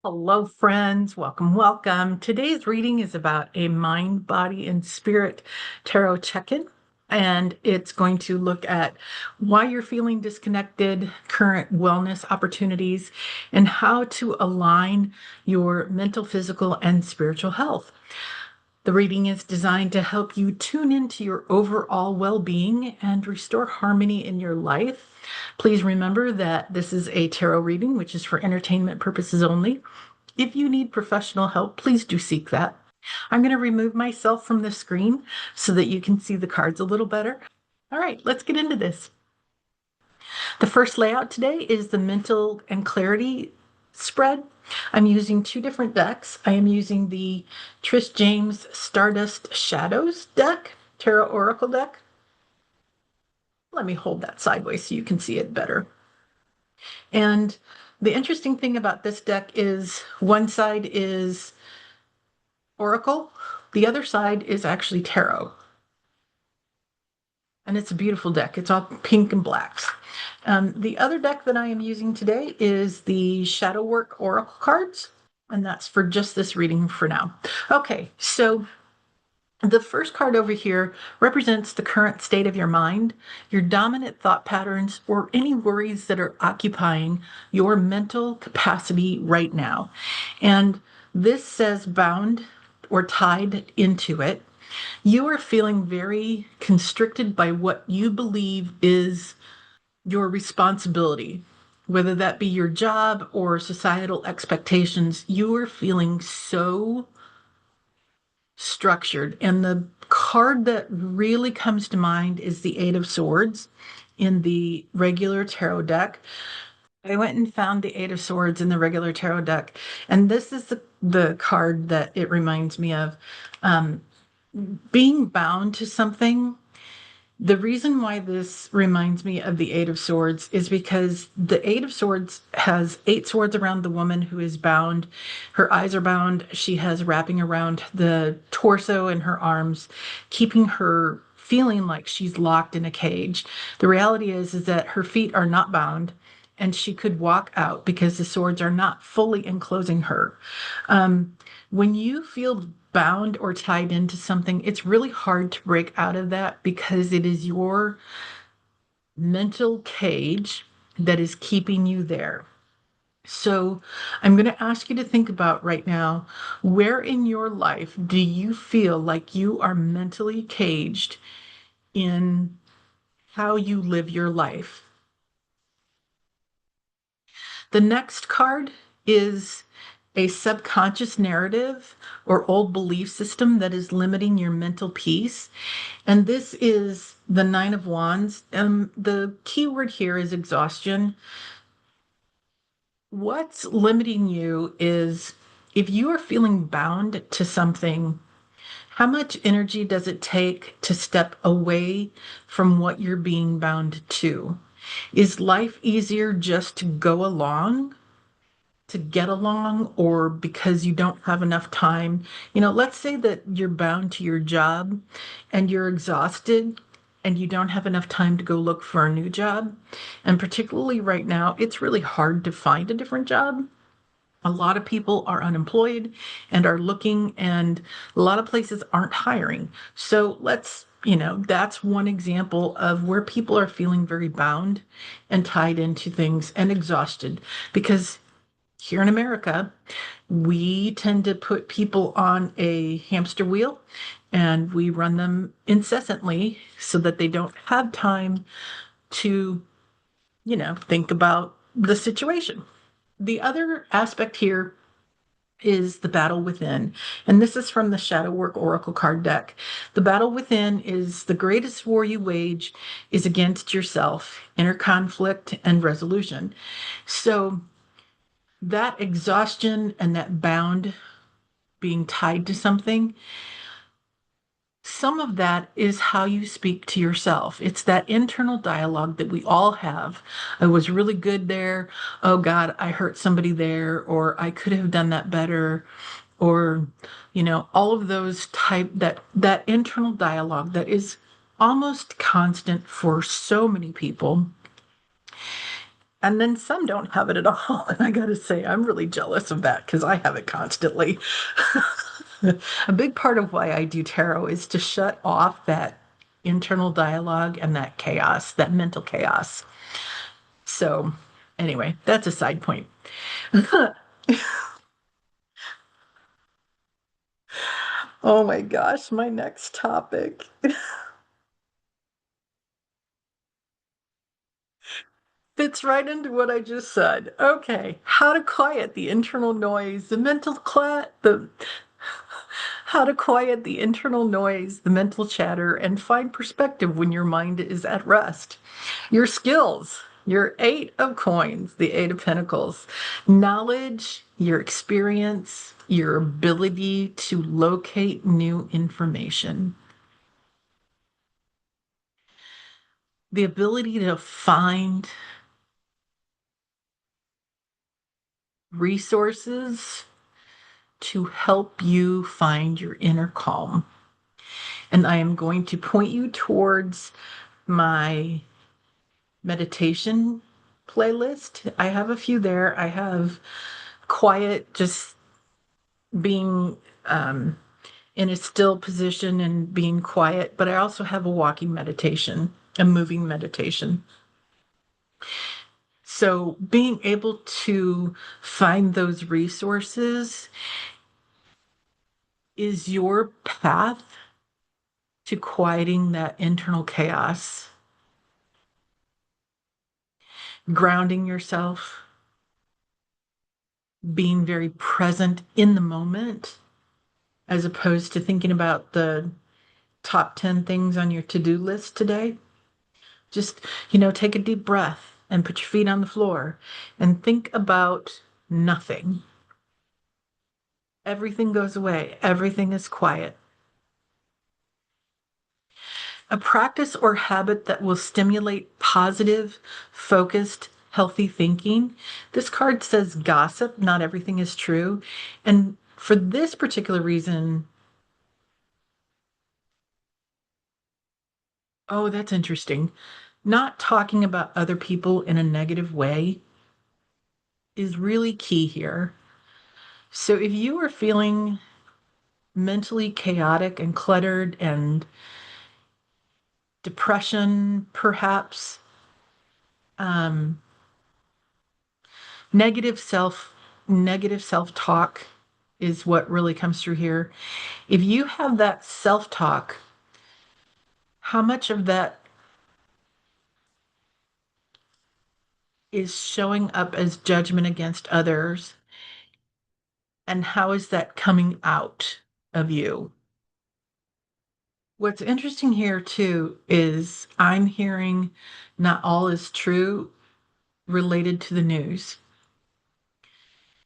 Hello, friends. Welcome, welcome. Today's reading is about a mind, body, and spirit tarot check in. And it's going to look at why you're feeling disconnected, current wellness opportunities, and how to align your mental, physical, and spiritual health. The reading is designed to help you tune into your overall well being and restore harmony in your life. Please remember that this is a tarot reading, which is for entertainment purposes only. If you need professional help, please do seek that. I'm going to remove myself from the screen so that you can see the cards a little better. All right, let's get into this. The first layout today is the mental and clarity spread. I'm using two different decks. I am using the Trish James Stardust Shadows deck, Tarot Oracle deck. Let me hold that sideways so you can see it better. And the interesting thing about this deck is one side is Oracle, the other side is actually Tarot. And it's a beautiful deck. It's all pink and blacks. The other deck that I am using today is the Shadow Work Oracle cards, and that's for just this reading for now. Okay, so the first card over here represents the current state of your mind, your dominant thought patterns, or any worries that are occupying your mental capacity right now. And this says bound or tied into it. You are feeling very constricted by what you believe is your responsibility, whether that be your job or societal expectations. You are feeling so structured. And the card that really comes to mind is the Eight of Swords in the regular tarot deck. I went and found the Eight of Swords in the regular tarot deck, and this is the card that it reminds me of. Being bound to something. The reason why this reminds me of the Eight of Swords is because the Eight of Swords has eight swords around the woman who is bound. Her eyes are bound. She has wrapping around the torso and her arms, keeping her feeling like she's locked in a cage. The reality is that her feet are not bound and she could walk out because the swords are not fully enclosing her. When you feel bound or tied into something, it's really hard to break out of that because it is your mental cage that is keeping you there. So I'm going to ask you to think about right now, where in your life do you feel like you are mentally caged in how you live your life? The next card is a subconscious narrative or old belief system that is limiting your mental peace. And this is the Nine of Wands. The key word here is exhaustion. What's limiting you is if you are feeling bound to something, how much energy does it take to step away from what you're being bound to? Is life easier just to go along, to get along, or because you don't have enough time? Let's say that you're bound to your job and you're exhausted and you don't have enough time to go look for a new job. And particularly right now, it's really hard to find a different job. A lot of people are unemployed and are looking, and a lot of places aren't hiring. So that's one example of where people are feeling very bound and tied into things and exhausted because here in America, we tend to put people on a hamster wheel and we run them incessantly so that they don't have time to, think about the situation. The other aspect here is the battle within. And this is from the Shadow Work Oracle card deck. The battle within is the greatest war you wage is against yourself, inner conflict and resolution. So that exhaustion and that bound being tied to something, some of that is how you speak to yourself. It's that internal dialogue that we all have. I was really good there. Oh God, I hurt somebody there, or I could have done that better, or all of those that internal dialogue that is almost constant for so many people. And then some don't have it at all. And I got to say, I'm really jealous of that because I have it constantly. A big part of why I do tarot is to shut off that internal dialogue and that chaos, that mental chaos. So, anyway, that's a side point. Oh my gosh, my next topic fits right into what I just said. Okay, how to quiet the internal noise, the how to quiet the internal noise, the mental chatter, and find perspective when your mind is at rest. Your skills, your Eight of Coins, the Eight of Pentacles, knowledge, your experience, your ability to locate new information, the ability to find resources to help you find your inner calm. And I am going to point you towards my meditation playlist. I have a few there. I have quiet, just being in a still position and being quiet, but I also have a walking meditation, a moving meditation. So being able to find those resources is your path to quieting that internal chaos, grounding yourself, being very present in the moment, as opposed to thinking about the top 10 things on your to-do list today. Just, take a deep breath and put your feet on the floor and think about nothing. Everything goes away, everything is quiet. A practice or habit that will stimulate positive, focused, healthy thinking. This card says gossip, not everything is true. And for this particular reason, oh, that's interesting. Not talking about other people in a negative way is really key here. So if you are feeling mentally chaotic and cluttered and depression, perhaps, um, negative self negative self-talk is what really comes through here. If you have that self-talk, how much of that is showing up as judgment against others, and how is that coming out of you? What's interesting here too is I'm hearing not all is true related to the news.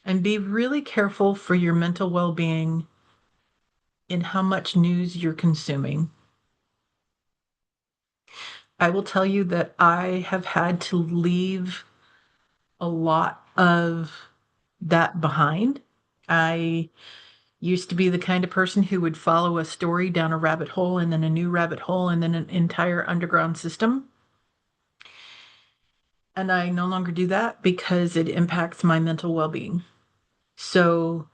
And be really careful for your mental well-being in how much news you're consuming. I will tell you that I have had to leave a lot of that behind. I used to be the kind of person who would follow a story down a rabbit hole and then a new rabbit hole and then an entire underground system. And I no longer do that because it impacts my mental well-being. So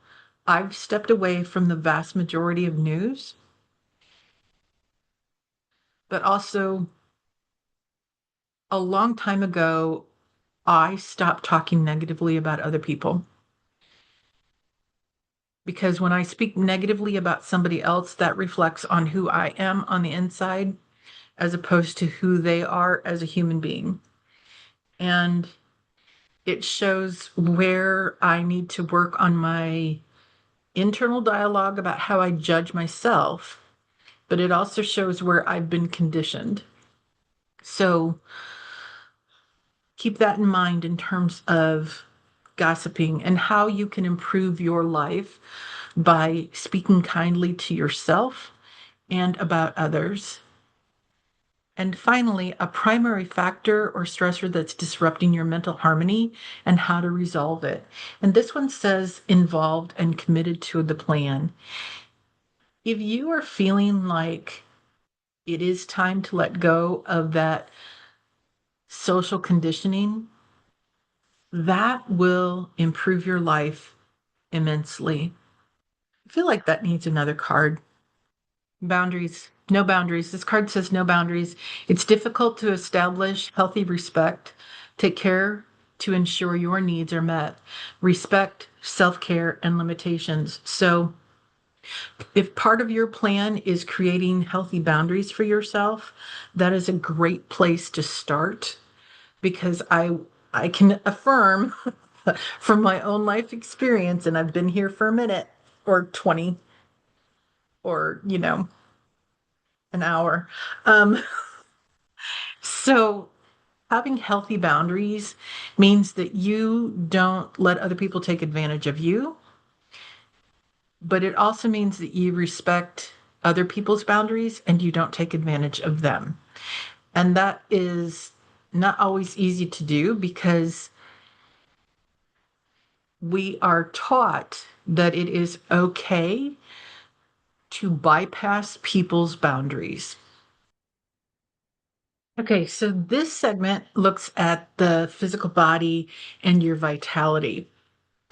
I've stepped away from the vast majority of news, but also a long time ago, I stopped talking negatively about other people. Because when I speak negatively about somebody else, that reflects on who I am on the inside as opposed to who they are as a human being. And it shows where I need to work on my internal dialogue about how I judge myself, but it also shows where I've been conditioned. So keep that in mind in terms of gossiping and how you can improve your life by speaking kindly to yourself and about others. And finally, a primary factor or stressor that's disrupting your mental harmony and how to resolve it. And this one says involved and committed to the plan. If you are feeling like it is time to let go of that social conditioning, that will improve your life immensely. I feel like that needs another card. Boundaries, no boundaries. This card says no boundaries. It's difficult to establish healthy respect. Take care to ensure your needs are met. Respect, self care, and limitations. So, if part of your plan is creating healthy boundaries for yourself, that is a great place to start because I can affirm from my own life experience, and I've been here for a minute or 20 or, an hour. Um, so having healthy boundaries means that you don't let other people take advantage of you, but it also means that you respect other people's boundaries and you don't take advantage of them. And that is not always easy to do because we are taught that it is okay to bypass people's boundaries. Okay, so this segment looks at the physical body and your vitality.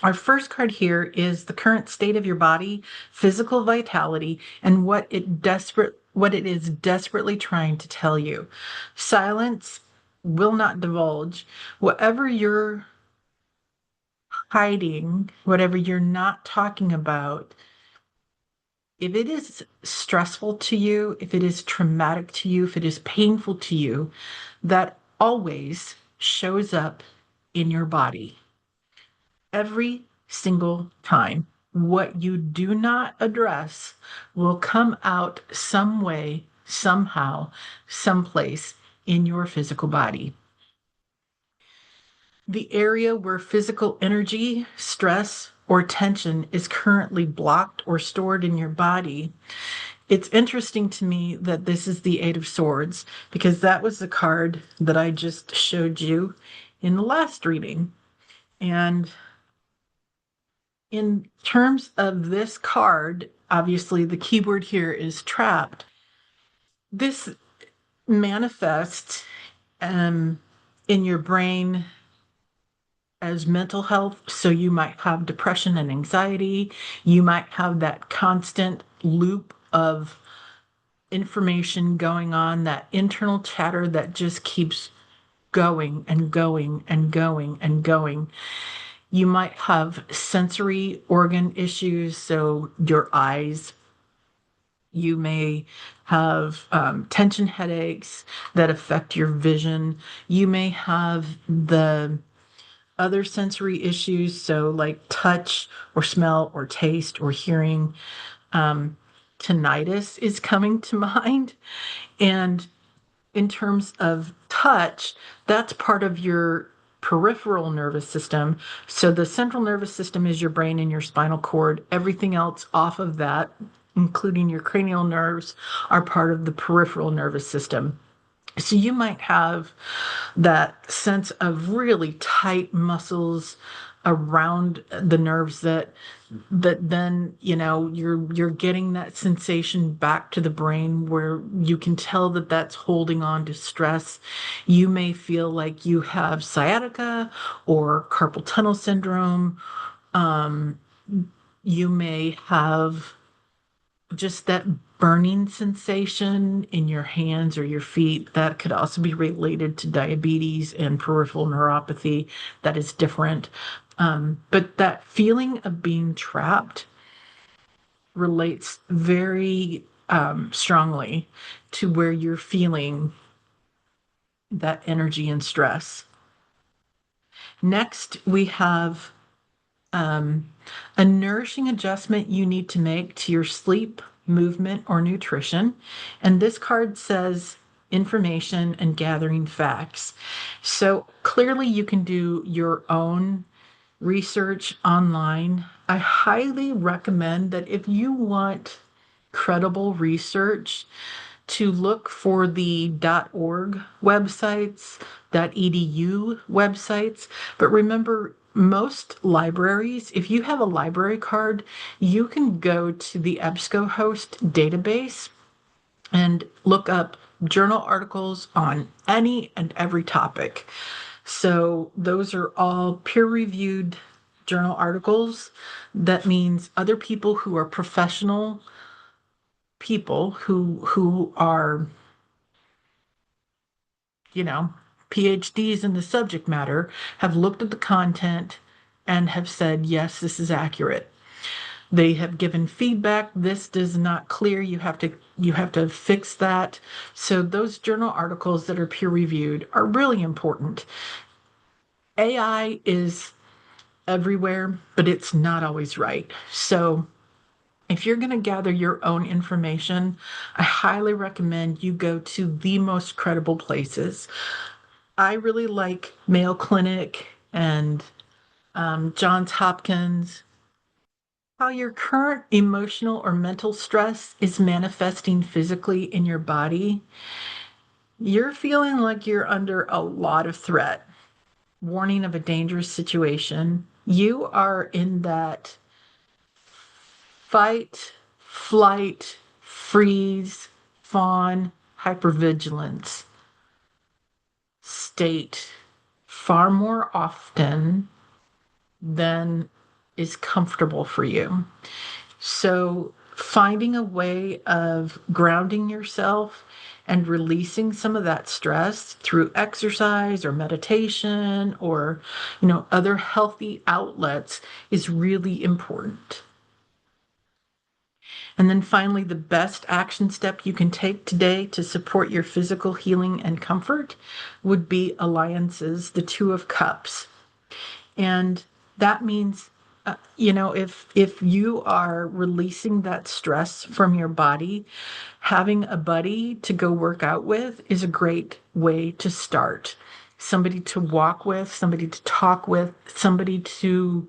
Our first card here is the current state of your body, physical vitality, and what it is desperately trying to tell you. Silence will not divulge. Whatever you're hiding, whatever you're not talking about, if it is stressful to you, if it is traumatic to you, if it is painful to you, that always shows up in your body every single time. What you do not address will come out some way, somehow, someplace in your physical body. The area where physical energy, stress, or tension is currently blocked or stored in your body. It's interesting to me that this is the Eight of Swords because that was the card that I just showed you in the last reading. And in terms of this card, obviously the keyword here is trapped. This manifests in your brain as mental health. So you might have depression and anxiety. You might have that constant loop of information going on, that internal chatter that just keeps going and going and going and going. You might have sensory organ issues, so your eyes. You may have tension headaches that affect your vision. You may have the other sensory issues, so like touch or smell or taste or hearing. Um, Tinnitus is coming to mind. And in terms of touch, that's part of your peripheral nervous system. So the central nervous system is your brain and your spinal cord. Everything else off of that, including your cranial nerves, are part of the peripheral nervous system. So you might have that sense of really tight muscles around the nerves that then you're getting that sensation back to the brain where you can tell that that's holding on to stress. You may feel like you have sciatica or carpal tunnel syndrome. um, you may have just that burning sensation in your hands or your feet. That could also be related to diabetes and peripheral neuropathy. That is different. But that feeling of being trapped relates very strongly to where you're feeling that energy and stress. Next, we have um, a nourishing adjustment you need to make to your sleep, movement, or nutrition. And this card says information and gathering facts. So clearly, you can do your own research online. I highly recommend that if you want credible research, to look for the .org websites, .edu websites. But remember, most libraries, if you have a library card, you can go to the EBSCOhost database and look up journal articles on any and every topic. So those are all peer-reviewed journal articles. That means other people who are professional people who are, you know, PhDs in the subject matter have looked at the content and have said, yes, this is accurate. They have given feedback. This does not clear. You have to fix that. So those journal articles that are peer reviewed are really important. AI is everywhere, but it's not always right. So if you're going to gather your own information, I highly recommend you go to the most credible places. I really like Mayo Clinic and Johns Hopkins. How your current emotional or mental stress is manifesting physically in your body. You're feeling like you're under a lot of threat, warning of a dangerous situation. You are in that fight, flight, freeze, fawn, hypervigilance state far more often than is comfortable for you. So, finding a way of grounding yourself and releasing some of that stress through exercise or meditation or, other healthy outlets is really important. And then finally, the best action step you can take today to support your physical healing and comfort would be alliances, the Two of Cups. And that means, if you are releasing that stress from your body, having a buddy to go work out with is a great way to start. Somebody to walk with, somebody to talk with, somebody to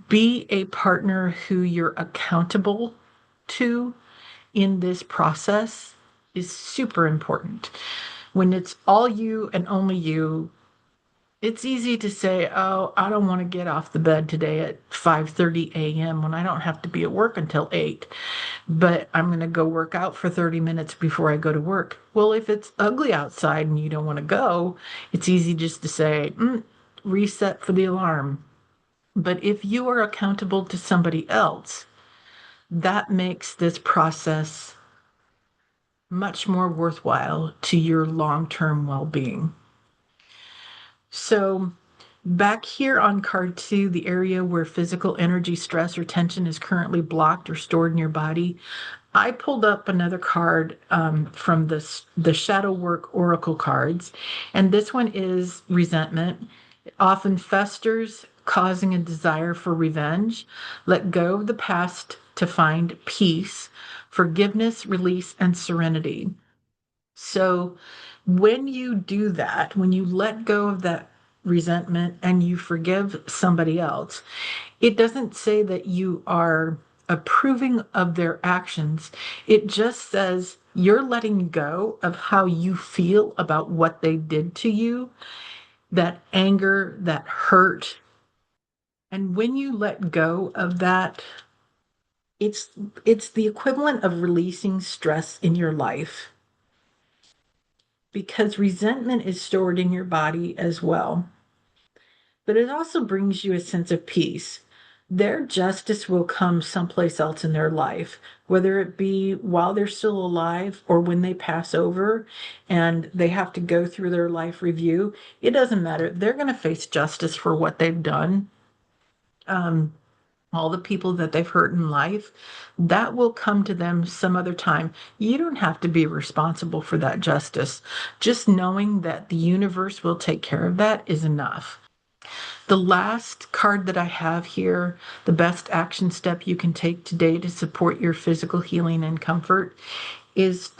be a partner who you're accountable to in this process is super important. When it's all you and only you, it's easy to say, "Oh, I don't want to get off the bed today at 5:30 a.m. when I don't have to be at work until 8, but I'm going to go work out for 30 minutes before I go to work." Well, if it's ugly outside and you don't want to go, it's easy just to say, reset for the alarm. But if you are accountable to somebody else, that makes this process much more worthwhile to your long-term well-being. So back here on card 2, the area where physical energy, stress, or tension is currently blocked or stored in your body, I pulled up another card from the Shadow Work Oracle cards, and this one is resentment. It often festers, causing a desire for revenge. Let go of the past to find peace, forgiveness, release, and serenity. So when you do that, when you let go of that resentment and you forgive somebody else, it doesn't say that you are approving of their actions. It just says you're letting go of how you feel about what they did to you, that anger, that hurt. And when you let go of that, it's it's the equivalent of releasing stress in your life because resentment is stored in your body as well. But it also brings you a sense of peace. Their justice will come someplace else in their life, whether it be while they're still alive or when they pass over and they have to go through their life review. It doesn't matter. They're going to face justice for what they've done. All the people that they've hurt in life, that will come to them some other time. You don't have to be responsible for that justice. Just knowing that the universe will take care of that is enough. The last card that I have here, the best action step you can take today to support your physical healing and comfort is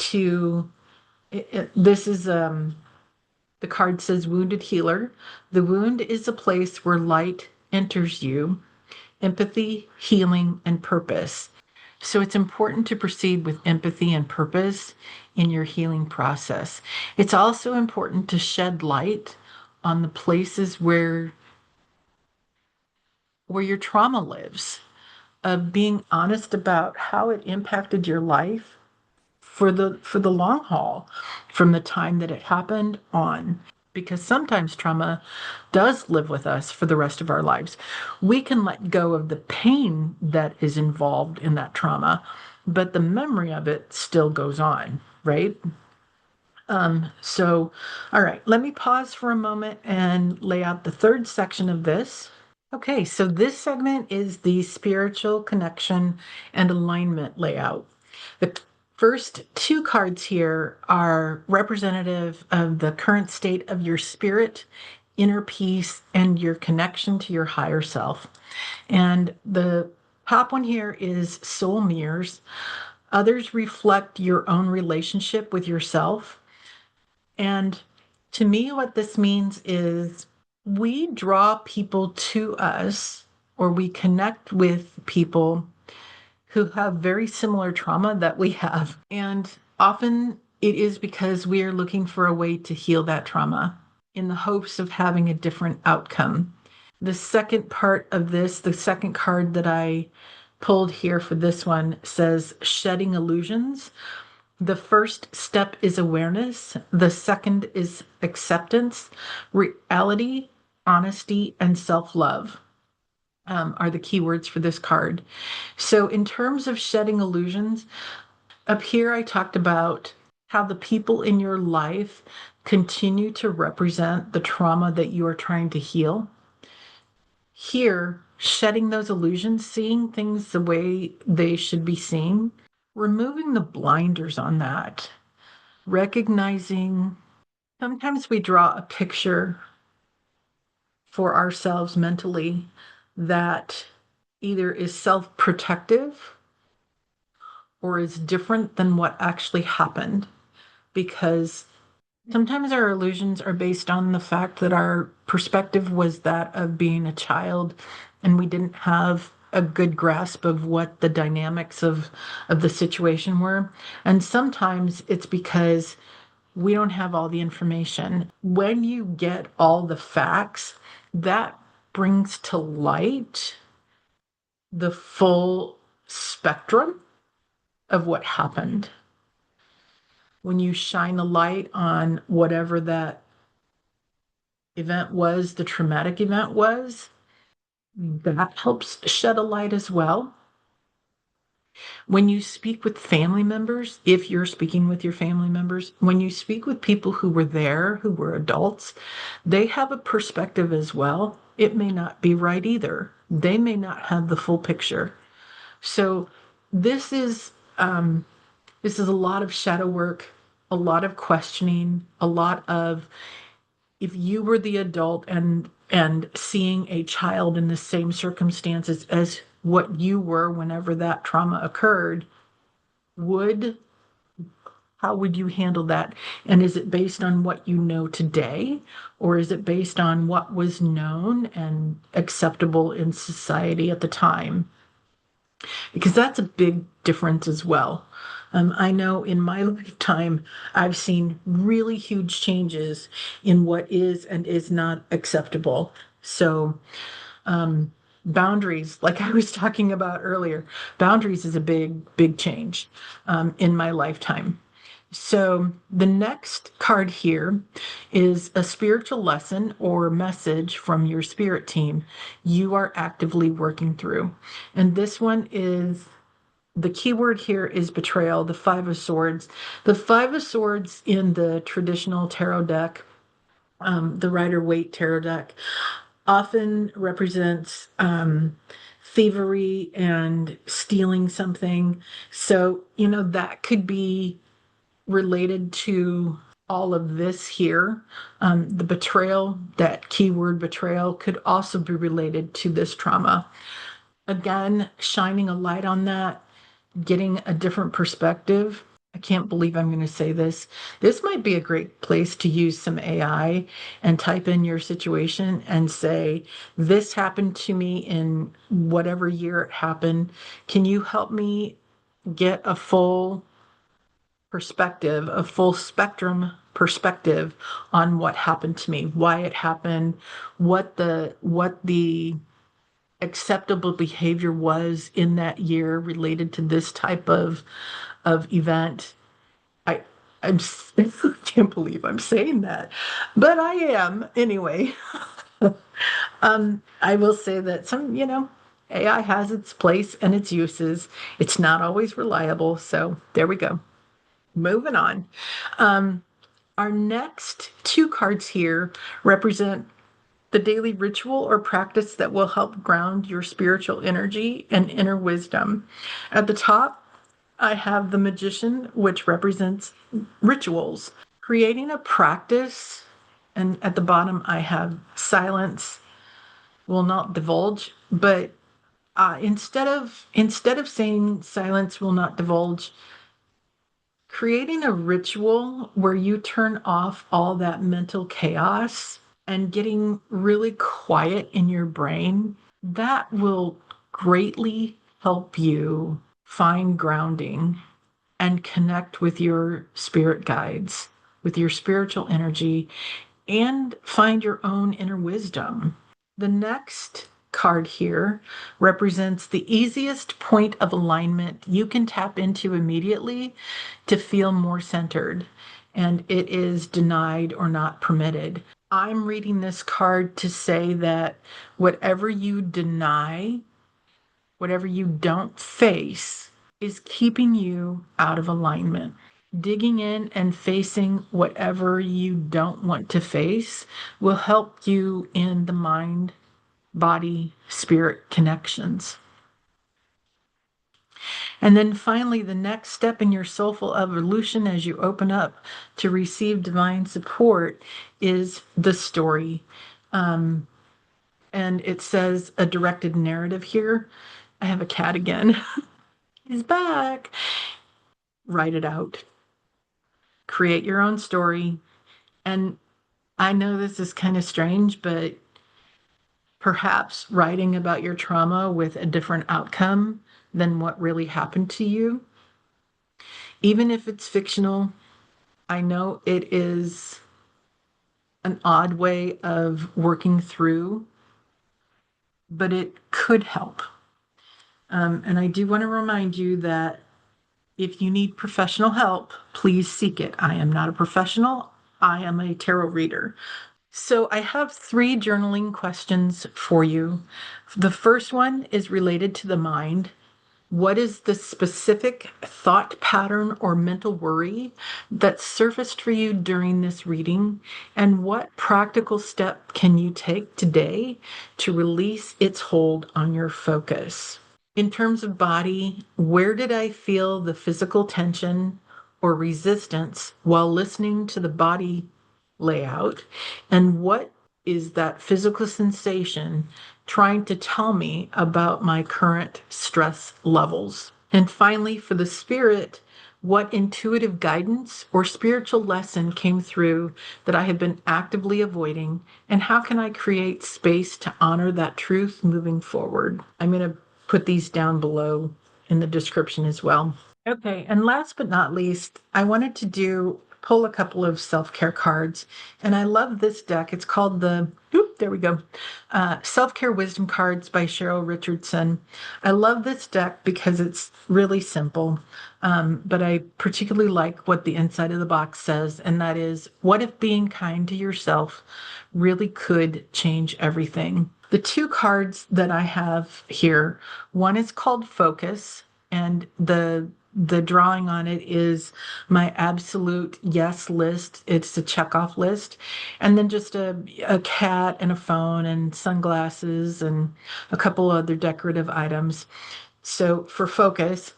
this is the card says Wounded Healer. The wound is a place where light enters you, empathy, healing, and purpose. So it's important to proceed with empathy and purpose in your healing process. It's also important to shed light on the places where your trauma lives, of being honest about how it impacted your life for the long haul from the time that it happened on. because sometimes trauma does live with us for the rest of our lives. We can let go of the pain that is involved in that trauma, but the memory of it still goes on, right? So, all right, let me pause for a moment and lay out the third section of this. Okay, so this segment is the spiritual connection and alignment layout. The first two cards here are representative of the current state of your spirit, inner peace, and your connection to your higher self. And the top one here is soul mirrors. Others reflect your own relationship with yourself. And to me, what this means is we draw people to us, or we connect with people who have very similar trauma that we have. And often it is because we are looking for a way to heal that trauma in the hopes of having a different outcome. The second part of this, the second card that I pulled here for this one says shedding illusions. The first step is awareness. The second is acceptance. Reality, honesty, and self love are the key words for this card. So, in terms of shedding illusions, up here I talked about how the people in your life continue to represent the trauma that you are trying to heal. Here, shedding those illusions, seeing things the way they should be seen, removing the blinders on that, recognizing sometimes we draw a picture for ourselves mentally that either is self protective or is different than what actually happened. Because sometimes our illusions are based on the fact that our perspective was that of being a child and we didn't have a good grasp of what the dynamics of the situation were. And sometimes it's because we don't have all the information. When you get all the facts, that brings to light the full spectrum of what happened. When you shine a light on whatever that event was, the traumatic event was, that helps shed a light as well. When you speak with family members, if you're speaking with your family members, when you speak with people who were there, who were adults, they have a perspective as well. It may not be right either. They may not have the full picture. So this is a lot of shadow work, a lot of questioning, a lot of if you were the adult and seeing a child in the same circumstances as what you were whenever that trauma occurred, would how would you handle that? And is it based on what you know today, or is it based on what was known and acceptable in society at the time? Because that's a big difference as well. I know in my lifetime, I've seen really huge changes in what is and is not acceptable. So, boundaries, like I was talking about earlier, boundaries is a big change in my lifetime. So, the next card here is a spiritual lesson or message from your spirit team you are actively working through. And this one is the key word here is betrayal, the Five of Swords. The Five of Swords in the traditional tarot deck, the Rider-Waite tarot deck, often represents thievery and stealing something. So, that could be related to all of this here. The betrayal, that keyword betrayal, could also be related to this trauma. Again, shining a light on that, getting a different perspective. I can't believe I'm going to say this. This might be a great place to use some AI and type in your situation and say, this happened to me in whatever year it happened. Can you help me get a full perspective, a full spectrum perspective on what happened to me, why it happened, what the acceptable behavior was in that year related to this type of event. I can't believe I'm saying that, but I am anyway. I will say that AI has its place and its uses. It's not always reliable. So there we go. Moving on. Um, our next two cards here represent the daily ritual or practice that will help ground your spiritual energy and inner wisdom. At the top, I have the Magician, which represents rituals, creating a practice. And at the bottom, I have silence will not divulge, but instead of saying silence will not divulge, creating a ritual where you turn off all that mental chaos and getting really quiet in your brain, that will greatly help you find grounding and connect with your spirit guides, with your spiritual energy, and find your own inner wisdom. The next card here represents the easiest point of alignment you can tap into immediately to feel more centered, and it is denied or not permitted. I'm reading this card to say that whatever you deny, whatever you don't face, is keeping you out of alignment. Digging in and facing whatever you don't want to face will help you in the mind, body, spirit connections. And then finally, the next step in your soulful evolution as you open up to receive divine support is the story. Um, and it says a directed narrative here. I have a cat again. He's back. Write it out. Create your own story. And I know this is kind of strange, but perhaps writing about your trauma with a different outcome than what really happened to you, even if it's fictional, I know it is an odd way of working through, but it could help. And I do want to remind you that if you need professional help, please seek it. I am not a professional. I am a tarot reader. So I have three journaling questions for you. The first one is related to the mind. What is the specific thought pattern or mental worry that surfaced for you during this reading? And what practical step can you take today to release its hold on your focus? In terms of body, where did I feel the physical tension or resistance while listening to the body layout? And what is that physical sensation trying to tell me about my current stress levels? And finally, for the spirit, what intuitive guidance or spiritual lesson came through that I have been actively avoiding? And how can I create space to honor that truth moving forward? I'm going to put these down below in the description as well. Okay, and last but not least, I wanted to pull a couple of self-care cards, and I love this deck. It's called there we go, Self-Care Wisdom Cards by Cheryl Richardson. I love this deck because it's really simple, but I particularly like what the inside of the box says, and that is, what if being kind to yourself really could change everything? The two cards that I have here, one is called Focus, and the drawing on it is my absolute yes list. It's a checkoff list. And then just a cat and a phone and sunglasses and a couple other decorative items. So for focus,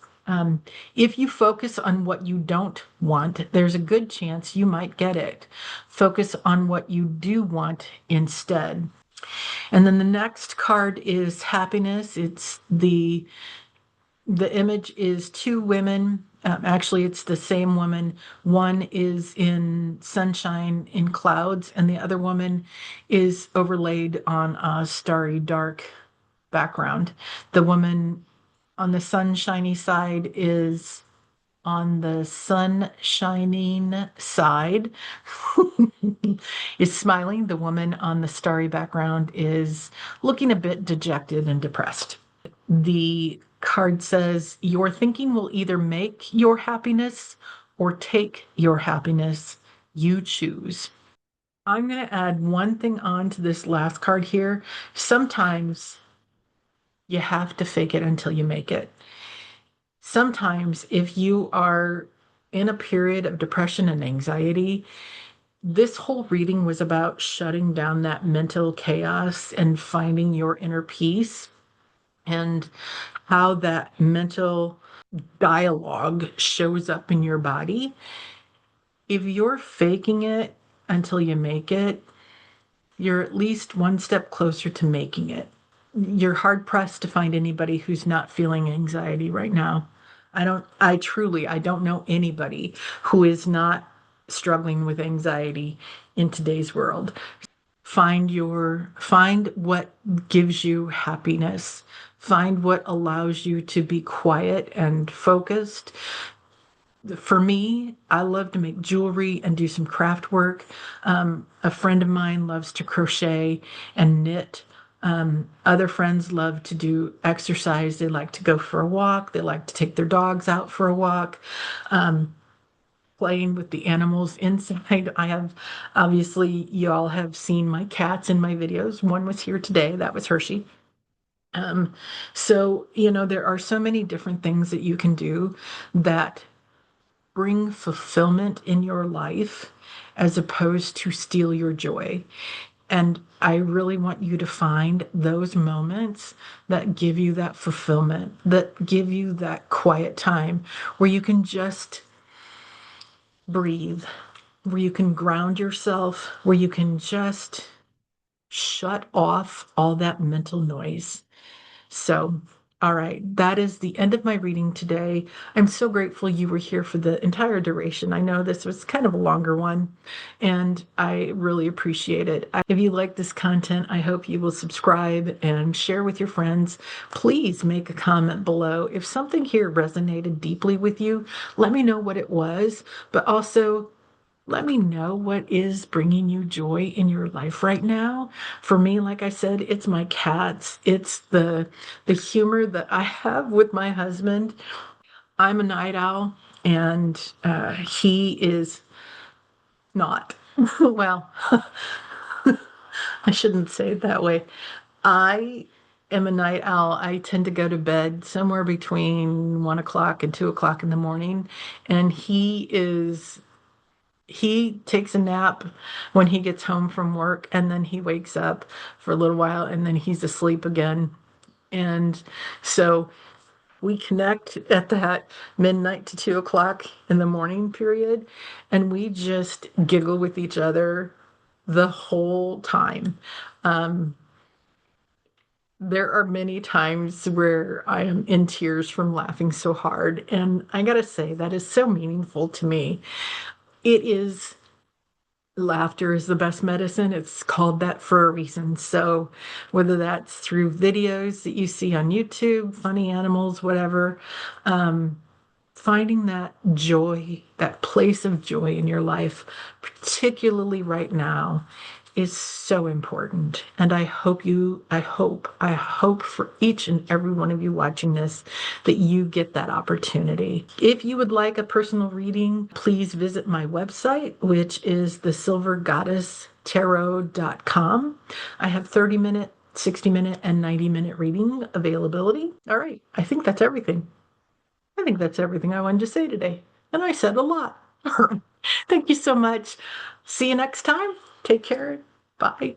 if you focus on what you don't want, there's a good chance you might get it. Focus on what you do want instead. And then the next card is happiness. It's the image is two women. Actually, it's the same woman. One is in sunshine in clouds, and the other woman is overlaid on a starry, dark background. The woman on the sunshiny side is on the sun shining side is smiling. The woman on the starry background is looking a bit dejected and depressed. The card says, your thinking will either make your happiness or take your happiness. You choose. I'm going to add one thing on to this last card here. Sometimes you have to fake it until you make it. Sometimes, if you are in a period of depression and anxiety, this whole reading was about shutting down that mental chaos and finding your inner peace and how that mental dialogue shows up in your body. If you're faking it until you make it, you're at least one step closer to making it. You're hard pressed to find anybody who's not feeling anxiety right now. I don't know anybody who is not struggling with anxiety in today's world. Find what gives you happiness. Find what allows you to be quiet and focused. For me, I love to make jewelry and do some craft work. A friend of mine loves to crochet and knit. Other friends love to do exercise. They like to go for a walk. They like to take their dogs out for a walk. Playing with the animals inside. I have, obviously, you all have seen my cats in my videos. One was here today. That was Hershey. Um, so, there are so many different things that you can do that bring fulfillment in your life as opposed to steal your joy. And I really want you to find those moments that give you that fulfillment, that give you that quiet time where you can just breathe, where you can ground yourself, where you can just shut off all that mental noise. So, all right, that is the end of my reading today. I'm so grateful you were here for the entire duration. I know this was kind of a longer one, and I really appreciate it. If you like this content, I hope you will subscribe and share with your friends. Please make a comment below. If something here resonated deeply with you, let me know what it was, but also let me know what is bringing you joy in your life right now. For me, like I said, it's my cats. It's the humor that I have with my husband. I'm a night owl, and he is not. Well, I shouldn't say it that way. I am a night owl. I tend to go to bed somewhere between 1 o'clock and 2 o'clock in the morning, and he takes a nap when he gets home from work, and then he wakes up for a little while, and then he's asleep again. And so we connect at that midnight to 2 o'clock in the morning period, and we just giggle with each other the whole time. Um, there are many times where I am in tears from laughing so hard, and I gotta say, that is so meaningful to me. It is. Laughter is the best medicine. It's called that for a reason. So, whether that's through videos that you see on YouTube, funny animals, whatever, um, finding that joy, that place of joy in your life, particularly right now, is so important. And I hope for each and every one of you watching this that you get that opportunity. If you would like a personal reading, please visit my website, which is thesilvergoddesstarot.com. I have 30-minute, 60-minute, and 90-minute reading availability. All right, I think that's everything. I think that's everything I wanted to say today. And I said a lot. Thank you so much. See you next time. Take care. Bye.